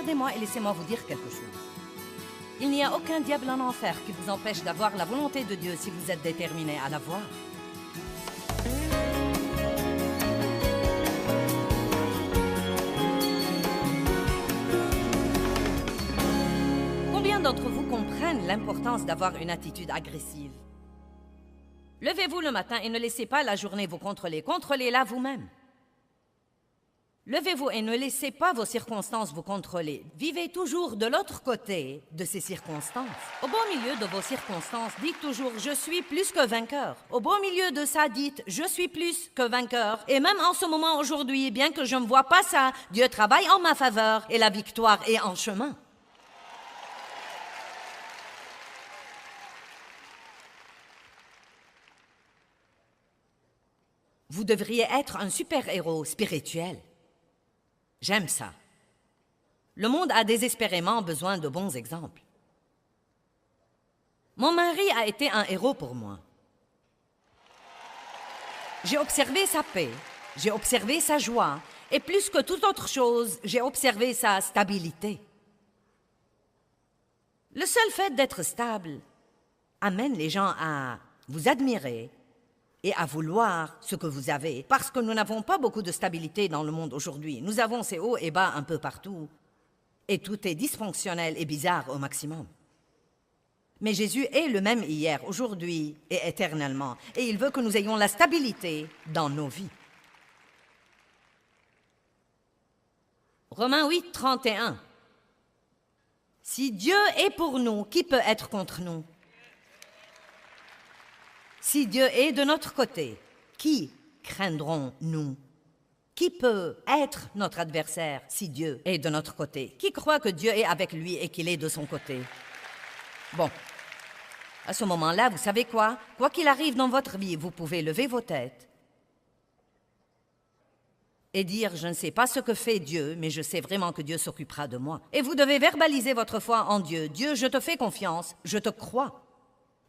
regardez-moi et laissez-moi vous dire quelque chose. Il n'y a aucun diable en enfer qui vous empêche d'avoir la volonté de Dieu si vous êtes déterminé à la voir. Combien d'entre vous comprennent l'importance d'avoir une attitude agressive? Levez-vous le matin et ne laissez pas la journée vous contrôler. Contrôlez-la vous-même. Levez-vous et ne laissez pas vos circonstances vous contrôler. Vivez toujours de l'autre côté de ces circonstances. Au beau milieu de vos circonstances, dites toujours « Je suis plus que vainqueur ». Au beau milieu de ça, dites « Je suis plus que vainqueur ». Et même en ce moment aujourd'hui, bien que je ne vois pas ça, Dieu travaille en ma faveur et la victoire est en chemin. Vous devriez être un super-héros spirituel. J'aime ça. Le monde a désespérément besoin de bons exemples. Mon mari a été un héros pour moi. J'ai observé sa paix, j'ai observé sa joie, et plus que toute autre chose, j'ai observé sa stabilité. Le seul fait d'être stable amène les gens à vous admirer et à vouloir ce que vous avez, parce que nous n'avons pas beaucoup de stabilité dans le monde aujourd'hui. Nous avons ces hauts et bas un peu partout, et tout est dysfonctionnel et bizarre au maximum. Mais Jésus est le même hier, aujourd'hui et éternellement, et il veut que nous ayons la stabilité dans nos vies. Romains 8, 31. Si Dieu est pour nous, qui peut être contre nous? Si Dieu est de notre côté, qui craindrons-nous? Qui peut être notre adversaire si Dieu est de notre côté? Qui croit que Dieu est avec lui et qu'il est de son côté? Bon, à ce moment-là, vous savez quoi? Quoi qu'il arrive dans votre vie, vous pouvez lever vos têtes et dire « Je ne sais pas ce que fait Dieu, mais je sais vraiment que Dieu s'occupera de moi. » Et vous devez verbaliser votre foi en Dieu. « Dieu, je te fais confiance, je te crois. »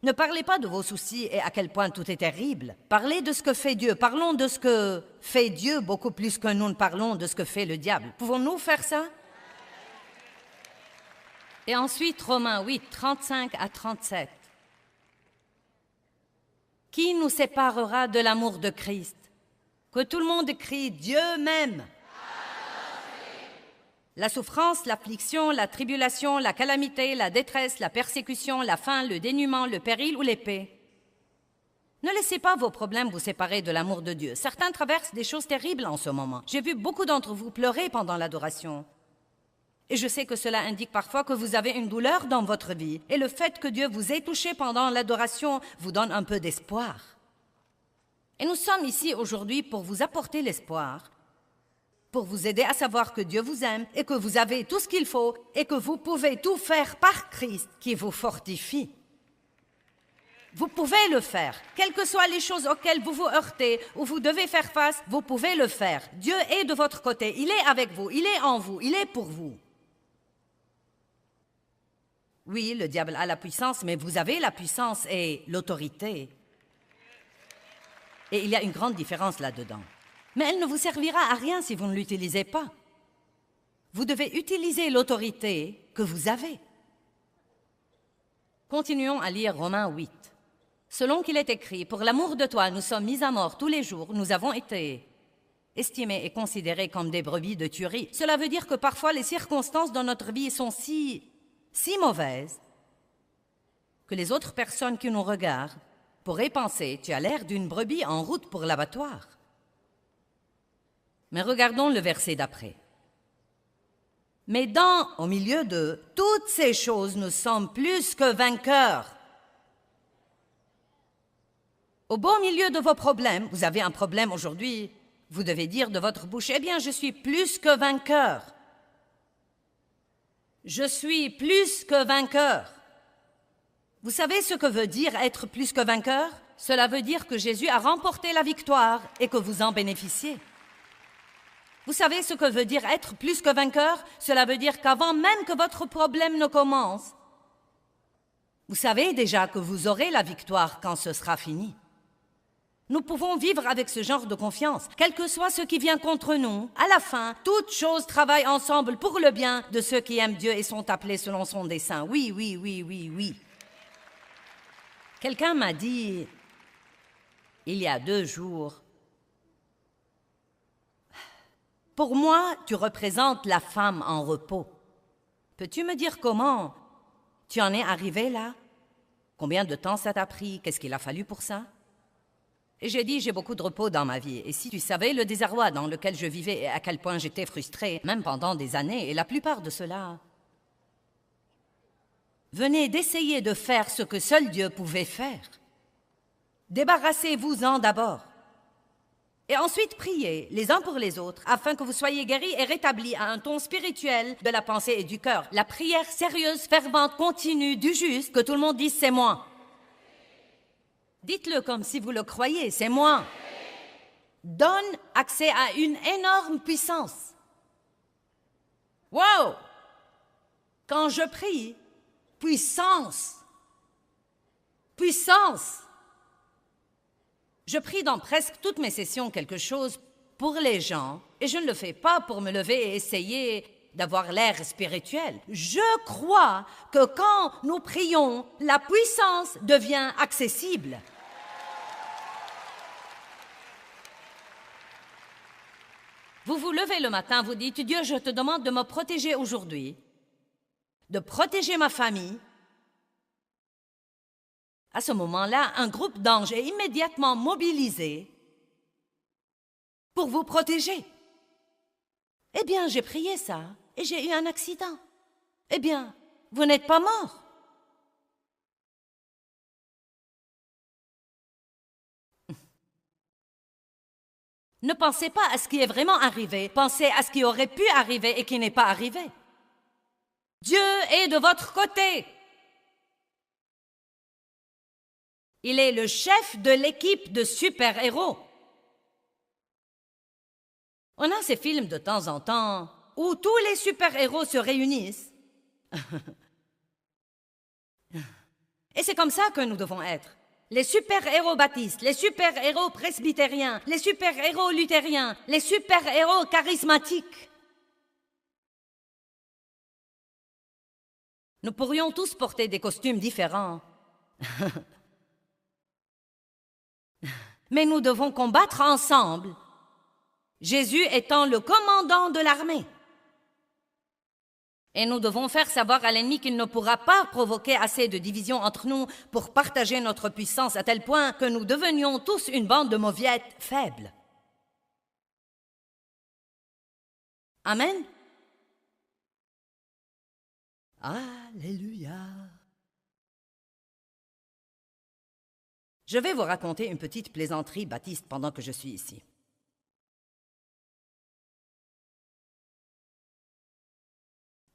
Ne parlez pas de vos soucis et à quel point tout est terrible. Parlez de ce que fait Dieu. Parlons de ce que fait Dieu beaucoup plus que nous ne parlons de ce que fait le diable. Pouvons-nous faire ça? Et ensuite, Romains 8, 35 à 37. Qui nous séparera de l'amour de Christ? Que tout le monde crie « Dieu m'aime ». La souffrance, l'affliction, la tribulation, la calamité, la détresse, la persécution, la faim, le dénuement, le péril ou l'épée. Ne laissez pas vos problèmes vous séparer de l'amour de Dieu. Certains traversent des choses terribles en ce moment. J'ai vu beaucoup d'entre vous pleurer pendant l'adoration. Et je sais que cela indique parfois que vous avez une douleur dans votre vie. Et le fait que Dieu vous ait touché pendant l'adoration vous donne un peu d'espoir. Et nous sommes ici aujourd'hui pour vous apporter l'espoir, pour vous aider à savoir que Dieu vous aime et que vous avez tout ce qu'il faut et que vous pouvez tout faire par Christ qui vous fortifie. Vous pouvez le faire. Quelles que soient les choses auxquelles vous vous heurtez ou vous devez faire face, vous pouvez le faire. Dieu est de votre côté. Il est avec vous. Il est en vous. Il est pour vous. Oui, le diable a la puissance, mais vous avez la puissance et l'autorité. Et il y a une grande différence là-dedans. Mais elle ne vous servira à rien si vous ne l'utilisez pas. Vous devez utiliser l'autorité que vous avez. Continuons à lire Romains 8. Selon qu'il est écrit, « Pour l'amour de toi, nous sommes mis à mort tous les jours, nous avons été estimés et considérés comme des brebis de tuerie. » Cela veut dire que parfois les circonstances dans notre vie sont si mauvaises que les autres personnes qui nous regardent pourraient penser « Tu as l'air d'une brebis en route pour l'abattoir. » Mais regardons le verset d'après. « Mais au milieu de toutes ces choses, nous sommes plus que vainqueurs. » Au beau milieu de vos problèmes, vous avez un problème aujourd'hui, vous devez dire de votre bouche, « Eh bien, je suis plus que vainqueur. » Je suis plus que vainqueur. Vous savez ce que veut dire être plus que vainqueur? Cela veut dire que Jésus a remporté la victoire et que vous en bénéficiez. Vous savez ce que veut dire être plus que vainqueur? Cela veut dire qu'avant même que votre problème ne commence, vous savez déjà que vous aurez la victoire quand ce sera fini. Nous pouvons vivre avec ce genre de confiance, quel que soit ce qui vient contre nous. À la fin, toutes choses travaillent ensemble pour le bien de ceux qui aiment Dieu et sont appelés selon son dessein. Oui, oui, oui, oui, oui. Quelqu'un m'a dit, il y a 2 jours, « Pour moi, tu représentes la femme en repos. Peux-tu me dire comment tu en es arrivé là? Combien de temps ça t'a pris? Qu'est-ce qu'il a fallu pour ça? » Et j'ai dit, j'ai beaucoup de repos dans ma vie. Et si tu savais le désarroi dans lequel je vivais et à quel point j'étais frustrée, même pendant des années, et la plupart de cela venez d'essayer de faire ce que seul Dieu pouvait faire. Débarrassez-vous-en d'abord. Et ensuite priez les uns pour les autres afin que vous soyez guéris et rétablis à un ton spirituel de la pensée et du cœur. La prière sérieuse, fervente, continue du juste, que tout le monde dise « c'est moi ». Dites-le comme si vous le croyez, c'est moi. Donne accès à une énorme puissance. Wow! Quand je prie, puissance. Puissance. Je prie dans presque toutes mes sessions quelque chose pour les gens, et je ne le fais pas pour me lever et essayer d'avoir l'air spirituel. Je crois que quand nous prions, la puissance devient accessible. Vous vous levez le matin, vous dites, Dieu, je te demande de me protéger aujourd'hui, de protéger ma famille. À ce moment-là, un groupe d'anges est immédiatement mobilisé pour vous protéger. Eh bien, j'ai prié ça et j'ai eu un accident. Eh bien, vous n'êtes pas mort. Ne pensez pas à ce qui est vraiment arrivé, pensez à ce qui aurait pu arriver et qui n'est pas arrivé. Dieu est de votre côté. Il est le chef de l'équipe de super-héros. On a ces films de temps en temps où tous les super-héros se réunissent. Et c'est comme ça que nous devons être. Les super-héros baptistes, les super-héros presbytériens, les super-héros luthériens, les super-héros charismatiques. Nous pourrions tous porter des costumes différents. Mais nous devons combattre ensemble, Jésus étant le commandant de l'armée. Et nous devons faire savoir à l'ennemi qu'il ne pourra pas provoquer assez de division entre nous pour partager notre puissance à tel point que nous devenions tous une bande de mauviettes faibles. Amen. Alléluia. Je vais vous raconter une petite plaisanterie baptiste pendant que je suis ici.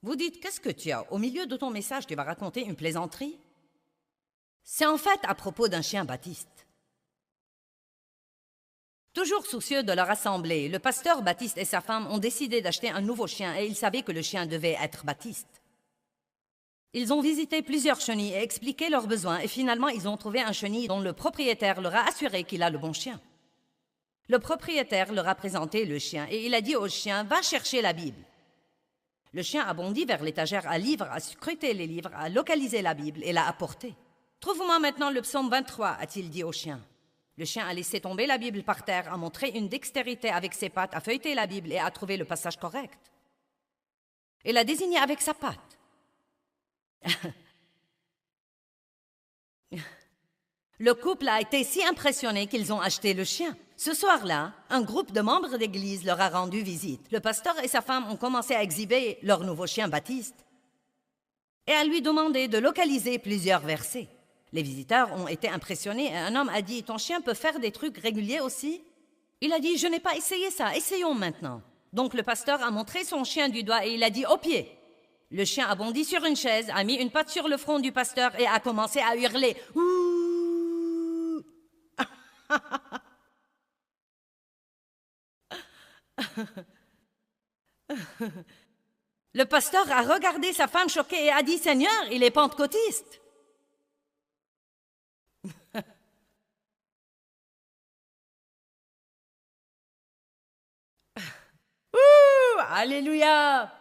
Vous dites, qu'est-ce que tu as? Au milieu de ton message, tu vas raconter une plaisanterie? C'est en fait à propos d'un chien baptiste. Toujours soucieux de leur assemblée, le pasteur Baptiste et sa femme ont décidé d'acheter un nouveau chien et ils savaient que le chien devait être baptiste. Ils ont visité plusieurs chenilles et expliqué leurs besoins et finalement ils ont trouvé un chenil dont le propriétaire leur a assuré qu'il a le bon chien. Le propriétaire leur a présenté le chien et il a dit au chien « Va chercher la Bible ». Le chien a bondi vers l'étagère à livres, a scruté les livres, a localisé la Bible et l'a apportée. « Trouve-moi maintenant le psaume 23 », a-t-il dit au chien. Le chien a laissé tomber la Bible par terre, a montré une dextérité avec ses pattes, a feuilleté la Bible et a trouvé le passage correct. Il l'a désigné avec sa patte. Le couple a été si impressionné qu'ils ont acheté le chien. Ce soir-là, un groupe de membres d'église leur a rendu visite. Le pasteur et sa femme ont commencé à exhiber leur nouveau chien Baptiste et à lui demander de localiser plusieurs versets. Les visiteurs ont été impressionnés et un homme a dit « Ton chien peut faire des trucs réguliers aussi ?» Il a dit « Je n'ai pas essayé ça, essayons maintenant. » Donc le pasteur a montré son chien du doigt et il a dit « Au pied !» Le chien a bondi sur une chaise, a mis une patte sur le front du pasteur et a commencé à hurler « Ouh !» Le pasteur a regardé sa femme choquée et a dit « Seigneur, il est pentecôtiste !» Alléluia.